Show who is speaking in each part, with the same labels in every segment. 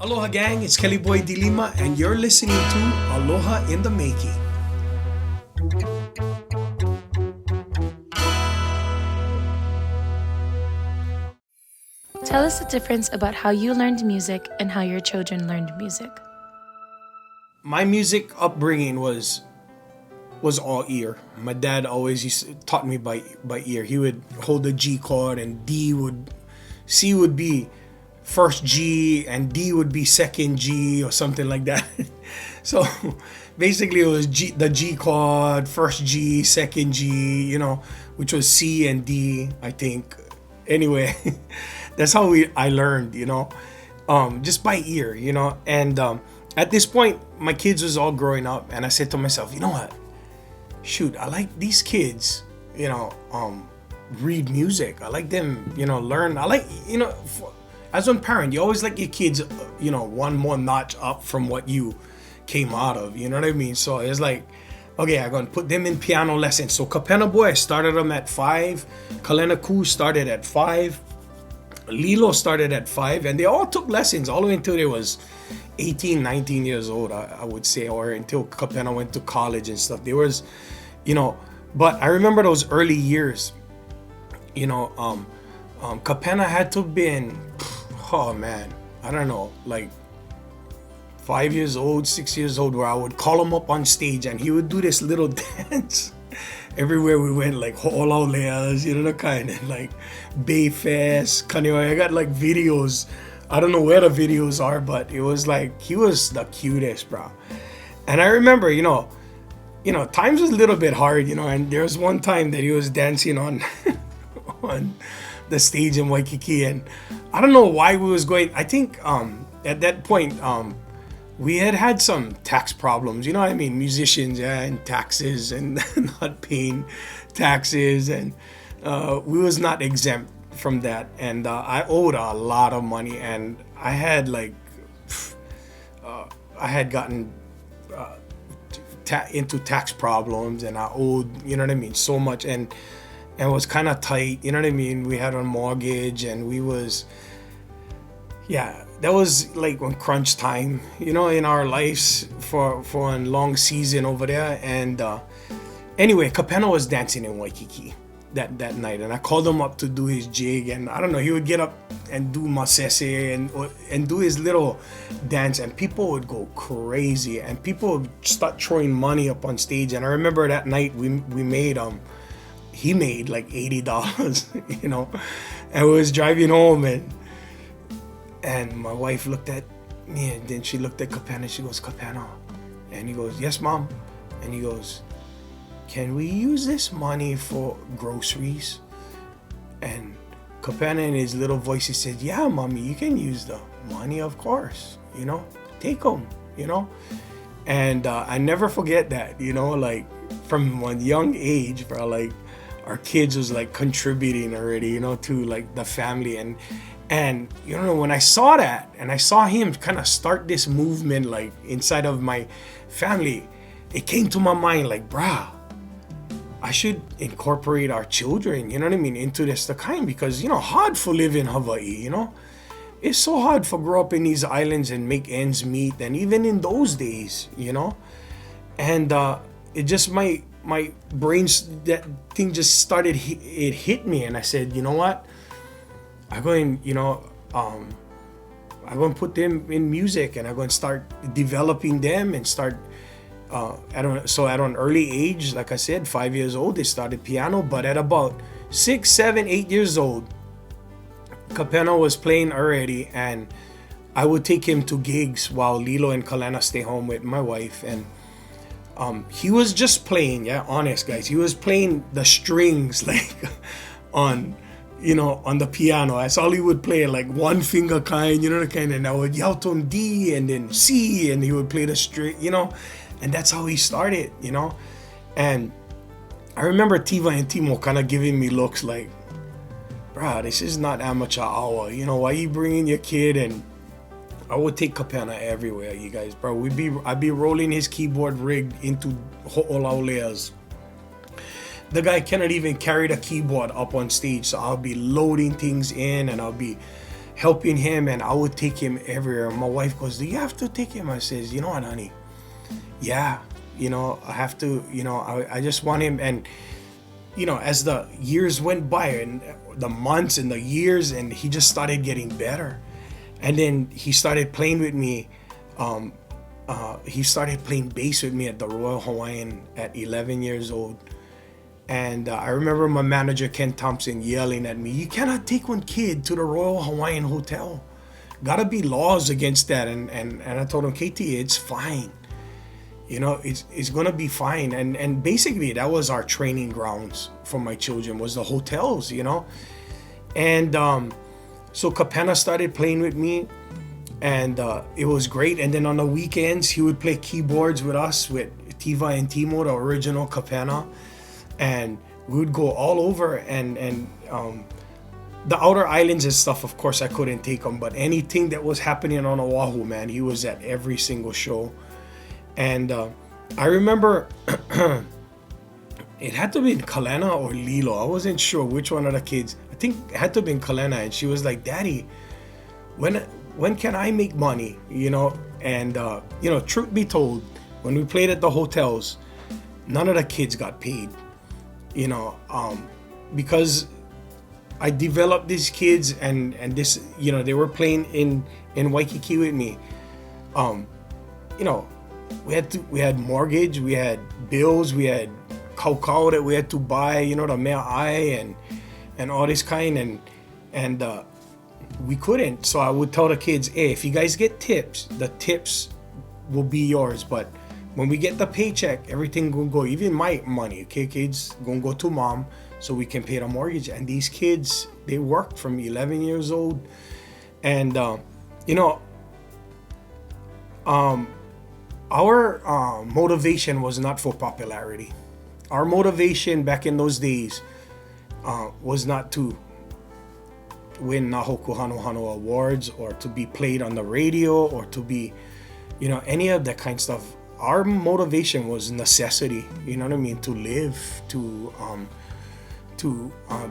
Speaker 1: Aloha gang, it's Kelly Boy Dilima and you're listening to Aloha in the Making.
Speaker 2: Tell us the difference about how you learned music and how your children learned music.
Speaker 1: My music upbringing was all ear. My dad always taught me by ear. He would hold the G chord and C would be first G and D would be second G or something like that. So basically it was the G chord, first G, second G, which was C and D, I think. Anyway, that's how I learned, just by ear, and at this point my kids was all growing up and I said to myself, you know what? Shoot, I like these kids, read music. I like them, learn. I like, as one parent, you always like your kids, one more notch up from what you came out of. You know what I mean? So it's like, okay, I'm going to put them in piano lessons. So Kapena Boy, I started them at 5. Kalena Ku started at 5. Lilo started at 5. And they all took lessons all the way until they was 18, 19 years old, I would say, or until Kapena went to college and stuff. There was, but I remember those early years, Kapena had to have been, oh man, I don't know, like 5 years old, 6 years old, where I would call him up on stage and he would do this little dance everywhere we went, like Ho'olauleas, the kind of like Bayfest, Kaniwa. I got like videos. I don't know where the videos are, but it was like, he was the cutest, bro. And I remember, times was a little bit hard, and there was one time that he was dancing on on the stage in Waikiki, and I don't know why we was going. I think at that point we had some tax problems, you know what I mean, musicians, and taxes and not paying taxes, and we was not exempt from that, and I owed a lot of money, and I had gotten into tax problems, and I owed, so much, and it was kind of tight, we had a mortgage, and we was, that was like when crunch time, in our lives for a long season over there. And anyway, Kapena was dancing in Waikiki that night, and I called him up to do his jig, and I don't know, he would get up and do masese and do his little dance, and people would go crazy, and people would start throwing money up on stage. And I remember that night we made he made like $80, and we was driving home, and my wife looked at me, and then she looked at Kapena. She goes, Kapena, and he goes, yes, mom, and he goes, can we use this money for groceries? And Kapena in his little voice, he said, yeah, mommy, you can use the money, of course, take them, and I never forget that, like from one young age, bro, like our kids was like contributing already, to like the family, and when I saw that, and I saw him kind of start this movement like inside of my family, it came to my mind like, brah, I should incorporate our children, into this the kind, because hard for live in Hawaii, it's so hard for grow up in these islands and make ends meet, and even in those days, and it just my brains, that thing just started, it hit me, and I said, you know what, I'm going to put them in music, and I'm going to start developing them and start at an early age, like I said, 5 years old, they started piano, but at about 6, 7, 8 years old, Kapena was playing already, and I would take him to gigs while Lilo and Kalena stay home with my wife, and he was just playing, honest guys, he was playing the strings like on the piano. That's all he would play, like one finger kind, the kind, and I would yell to him D and then C, and he would play the string, and that's how he started, and I remember Tiva and Timo kind of giving me looks like, bruh, this is not amateur hour, why you bringing your kid? And I would take Kapena everywhere, you guys, bro. I'd be rolling his keyboard rig into Ho'olauleas. The guy cannot even carry the keyboard up on stage, so I'll be loading things in, and I'll be helping him, and I would take him everywhere. My wife goes, "Do you have to take him?" I says, "You know what, honey? Yeah, I have to, I just want him." And, as the years went by and the months and the years, and he just started getting better. And then he started playing with me. He started playing bass with me at the Royal Hawaiian at 11 years old. And I remember my manager, Ken Thompson, yelling at me, "You cannot take one kid to the Royal Hawaiian Hotel. Gotta be laws against that." And I told him, "KT, it's fine. It's gonna be fine." And basically that was our training grounds for my children, was the hotels, And so Kapena started playing with me, and it was great. And then on the weekends, he would play keyboards with us, with Tiva and Timo, the original Kapena. And we would go all over, and the outer islands and stuff, of course, I couldn't take him. But anything that was happening on Oahu, man, he was at every single show. And I remember it had to be Kalena or Lilo. I wasn't sure which one of the kids. I think it had to have been Kalena. And she was like, "Daddy, when can I make money?" And truth be told, when we played at the hotels, none of the kids got paid. Because I developed these kids, and this, they were playing in Waikiki with me. We had mortgage, we had bills, we had kaukau that we had to buy, the mea ai and all this kind, and we couldn't. So I would tell the kids, "Hey, if you guys get tips, the tips will be yours, but when we get the paycheck, everything gonna go, even my money, okay, kids, gonna go to mom so we can pay the mortgage." And these kids, they worked from 11 years old. And our motivation was not for popularity. Our motivation back in those days was not to win Nahoku Hano Hano awards, or to be played on the radio, or to be, any of that kind of stuff. Our motivation was necessity, to live, to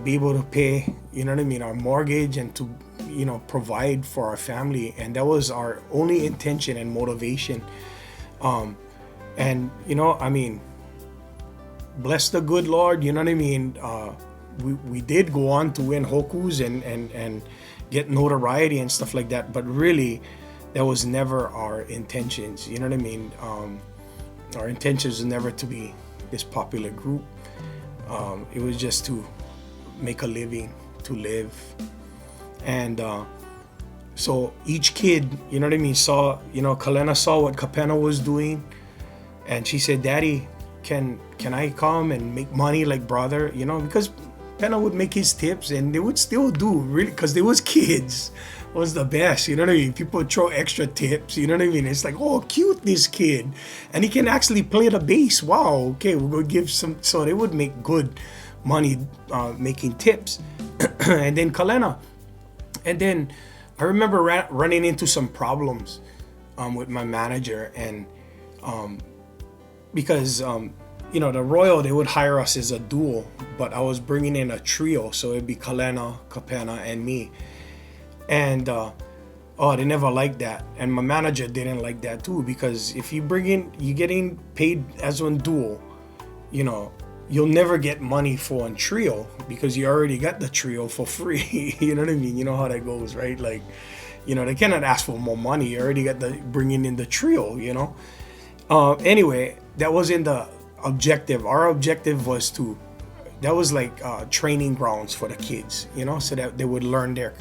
Speaker 1: be able to pay, our mortgage, and to, provide for our family. And that was our only intention and motivation. And, bless the good Lord, we did go on to win Hokus and get notoriety and stuff like that. But really, that was never our intentions. Our intentions was never to be this popular group. It was just to make a living, to live. And so each kid, saw, Kalena saw what Kapena was doing, and she said, "Daddy, can I come and make money like brother?" Because Pena would make his tips, and they would still do, really, because they was kids. Was the best, People would throw extra tips, It's like, "Oh, cute, this kid, and he can actually play the bass. Wow, okay, we're gonna give some." So they would make good money making tips. And then Kalena, and then I remember running into some problems with my manager, and because the Royal, they would hire us as a duo, but I was bringing in a trio, so it'd be Kalena, Kapena, and me. And they never liked that, and my manager didn't like that too, because if you getting paid as one duo, you'll never get money for one trio, because you already got the trio for free. You know what I mean? You know how that goes, right? Like, they cannot ask for more money. You already got bringing in the trio. Anyway, that wasn't the objective. Our objective was that was like training grounds for the kids, so that they would learn their.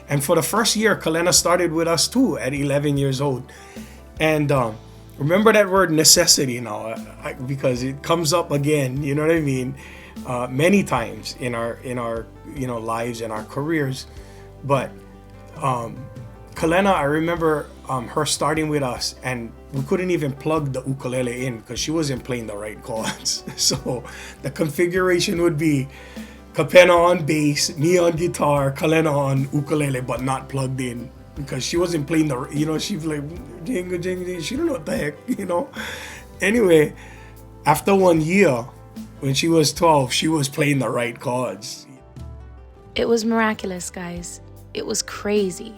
Speaker 1: And for the first year, Kalena started with us too at 11 years old. And remember that word necessity now, because it comes up again, you know what I mean, many times in our lives and our careers. But Kalena, I remember her starting with us, and we couldn't even plug the ukulele in because she wasn't playing the right chords. So the configuration would be Kapena on bass, me on guitar, Kalena on ukulele, but not plugged in, because she wasn't playing she was like, jingle, jingle, she don't know what the heck, Anyway, after 1 year, when she was 12, she was playing the right chords.
Speaker 2: It was miraculous, guys. It was crazy.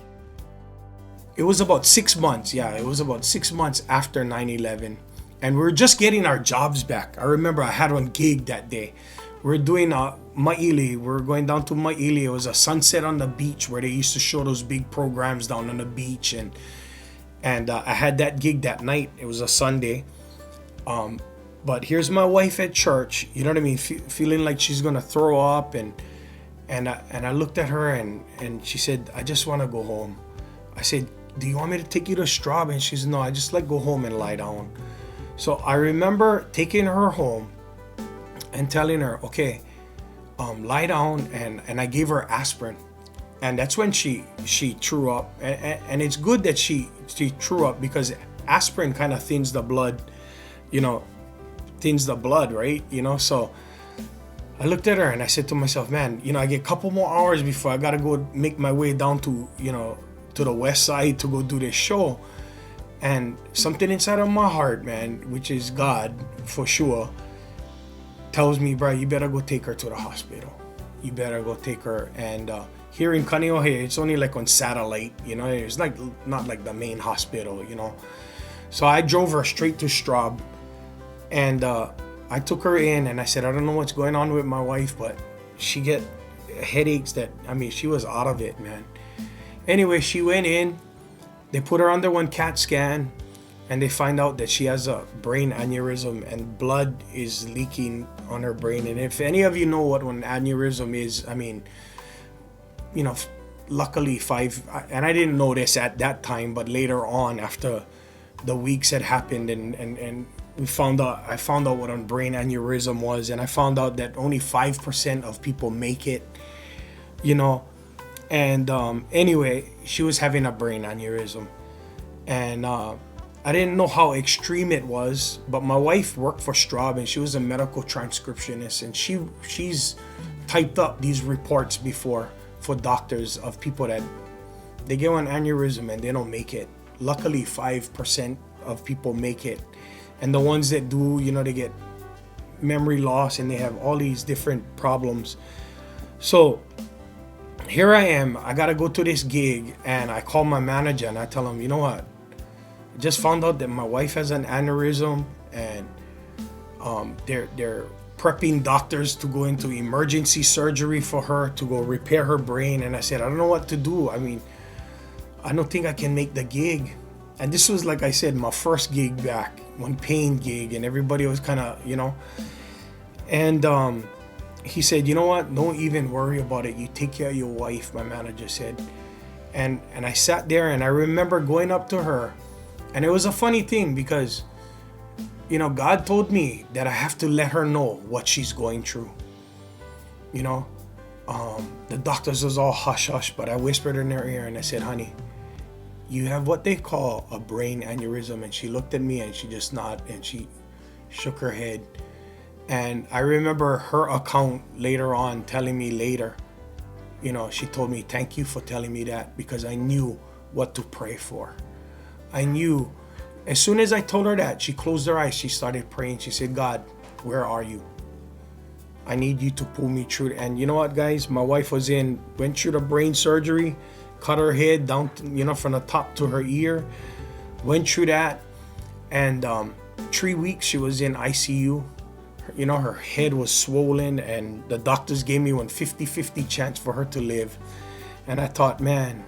Speaker 1: It was about 6 months. Yeah, it was about 6 months after 9/11. And we were just getting our jobs back. I remember I had one gig that day. We were doing Maili. We were going down to Maili. It was a sunset on the beach where they used to show those big programs down on the beach. And I had that gig that night. It was a Sunday. But here's my wife at church. You know what I mean? Feeling like she's gonna throw up. And I looked at her and she said, "I just want to go home." I said, "Do you want me to take you to Straub?" And she said, "No, I just like go home and lie down." So I remember taking her home and telling her, "Okay, lie down," and I gave her aspirin. And that's when she threw up. And it's good that she threw up, because aspirin kind of thins the blood, right? So I looked at her and I said to myself, man, I get a couple more hours before I gotta go make my way down to, to the west side to go do this show. And something inside of my heart, man, which is God for sure, tells me, bro, you better go take her to the hospital. You better go take her. And here in Kaneohe, it's only like on satellite, it's like not like the main hospital, So I drove her straight to Straub, and I took her in and I said, I don't know what's going on with my wife, but she get headaches she was out of it, man. Anyway, she went in. They put her under one CAT scan, and they find out that she has a brain aneurysm and blood is leaking on her brain. And if any of you know what an aneurysm is, luckily and I didn't know this at that time, but later on, after the weeks had happened and I found out what a brain aneurysm was, and I found out that only 5% of people make it, And anyway, she was having a brain aneurysm, and I didn't know how extreme it was. But my wife worked for Straub, and she was a medical transcriptionist, and she's typed up these reports before for doctors of people that they get an aneurysm and they don't make it. Luckily, 5% of people make it, and the ones that do, they get memory loss and they have all these different problems. So here I am, I gotta go to this gig, and I call my manager and I tell him, you know what, I just found out that my wife has an aneurysm, and they're prepping doctors to go into emergency surgery for her to go repair her brain. And I said, I don't know what to do. I don't think I can make the gig. And this was, like I said, my first gig back, one paying gig, and everybody was kind of, and he said, you know what, don't even worry about it. You take care of your wife, my manager said. And I sat there, and I remember going up to her, and it was a funny thing because, God told me that I have to let her know what she's going through. The doctors was all hush hush, but I whispered in her ear and I said, honey, you have what they call a brain aneurysm. And she looked at me and she just nodded and she shook her head. And I remember her account later on telling me later, she told me, thank you for telling me that, because I knew what to pray for. I knew. As soon as I told her that, she closed her eyes, she started praying. She said, God, where are you? I need you to pull me through. And you know what, guys? My wife went through the brain surgery, cut her head down, from the top to her ear, went through that. And 3 weeks she was in ICU. Her head was swollen, and the doctors gave me 50-50 chance for her to live. And I thought, man,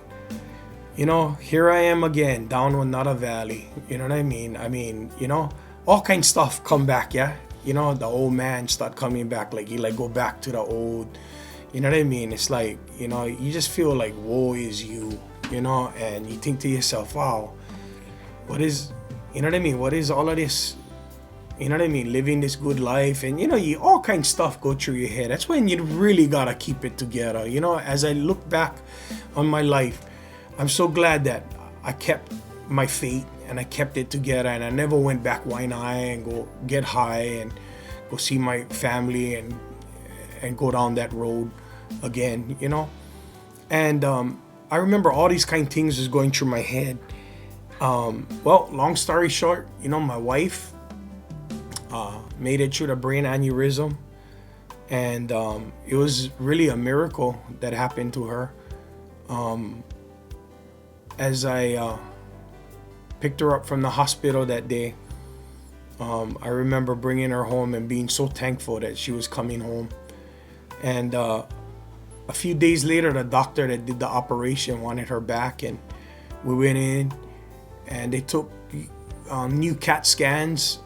Speaker 1: here I am again, down another valley. You know what I mean? All kinds of stuff come back, yeah? The old man start coming back, like you go back to the old, you know what I mean? It's like, you just feel like woe is you, and you think to yourself, wow, what is, what is all of this? Living this good life, and you all kinds of stuff go through your head. That's when you really gotta keep it together. As I look back on my life, I'm so glad that I kept my faith and I kept it together, and I never went back wine high and go get high and go see my family and go down that road again, And I remember all these kind of things was going through my head. Well, long story short, my wife made it through the brain aneurysm, and it was really a miracle that happened to her. As I picked her up from the hospital that day, I remember bringing her home and being so thankful that she was coming home. And a few days later, the doctor that did the operation wanted her back, and we went in and they took new CAT scans,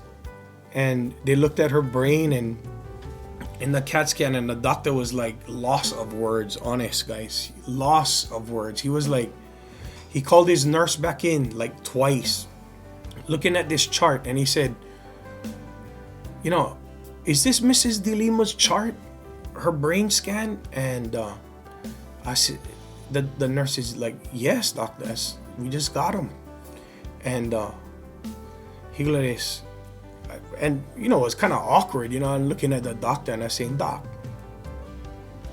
Speaker 1: and they looked at her brain, and in the CAT scan, and the doctor was like loss of words, honest guys, loss of words. He was like, he called his nurse back in like twice, looking at this chart, and he said, you know, is this Mrs. DeLima's chart, her brain scan? And I said, the nurse is like, yes, doctor, we just got him. And he goes like this, and you know, it's kind of awkward, you know, I'm looking at the doctor and I saying, doc,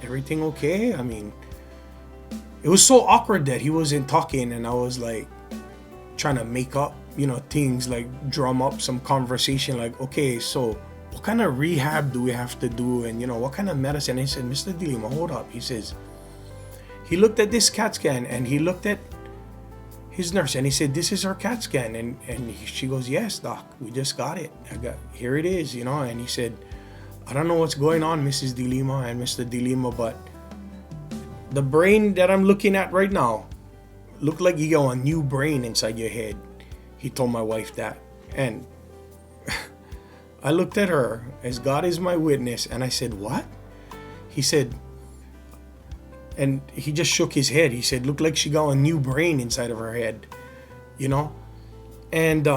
Speaker 1: everything okay? I mean, it was so awkward that he wasn't talking, and I was like trying to make up, you know, things, like drum up some conversation, like, okay, so what kind of rehab do we have to do, and you know, what kind of medicine? And he said, Mr. DeLima, hold up. He says, he looked at this CAT scan, and he looked at his nurse, and he said, this is her CAT scan, and she goes, yes, doc, we just got it. Here it is, you know. And he said, I don't know what's going on, Mrs. DeLima and Mr. DeLima, but the brain that I'm looking at right now looked like you got a new brain inside your head. He told my wife that. And I looked at her, as God is my witness, and I said, what? He said, and he just shook his head. He said, looked like she got a new brain inside of her head, you know? And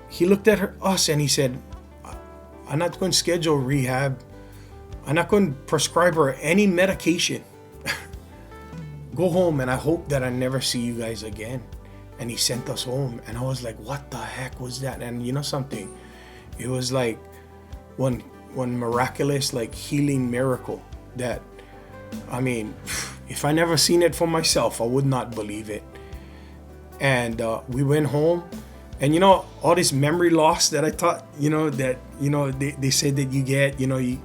Speaker 1: he looked at us and he said, I'm not going to schedule rehab. I'm not going to prescribe her any medication. Go home, and I hope that I never see you guys again. And he sent us home, and I was like, what the heck was that? And you know something? It was like one miraculous, like, healing miracle that, I mean, if I never seen it for myself, I would not believe it. And we went home, and you know, all this memory loss that I thought, you know, that, you know, they said that you get, you know,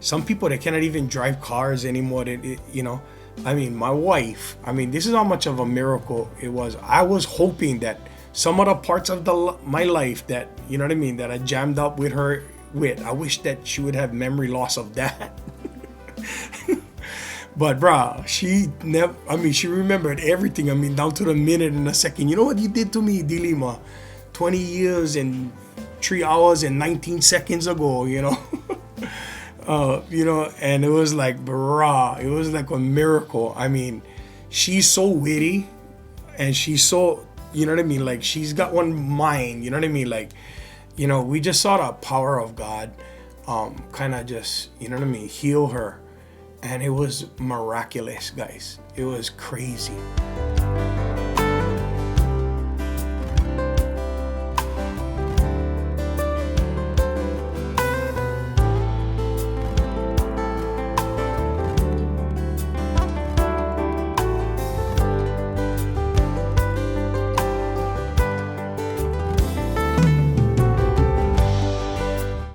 Speaker 1: some people, they cannot even drive cars anymore. You know, I mean, my wife, I mean, this is how much of a miracle it was. I was hoping that some of the parts of my life that, you know what I mean, that I jammed up with her with, I wish that she would have memory loss of that. But bruh, she never, I mean, she remembered everything. I mean, down to the minute and a second. You know what you did to me, DeLima, 20 years and 3 hours and 19 seconds ago, you know? You know, and it was like, bruh, it was like a miracle. I mean, she's so witty, and she's so, you know what I mean? Like, she's got one mind, you know what I mean? Like, you know, we just saw the power of God kind of just, you know what I mean, heal her. And it was miraculous, guys. It was crazy.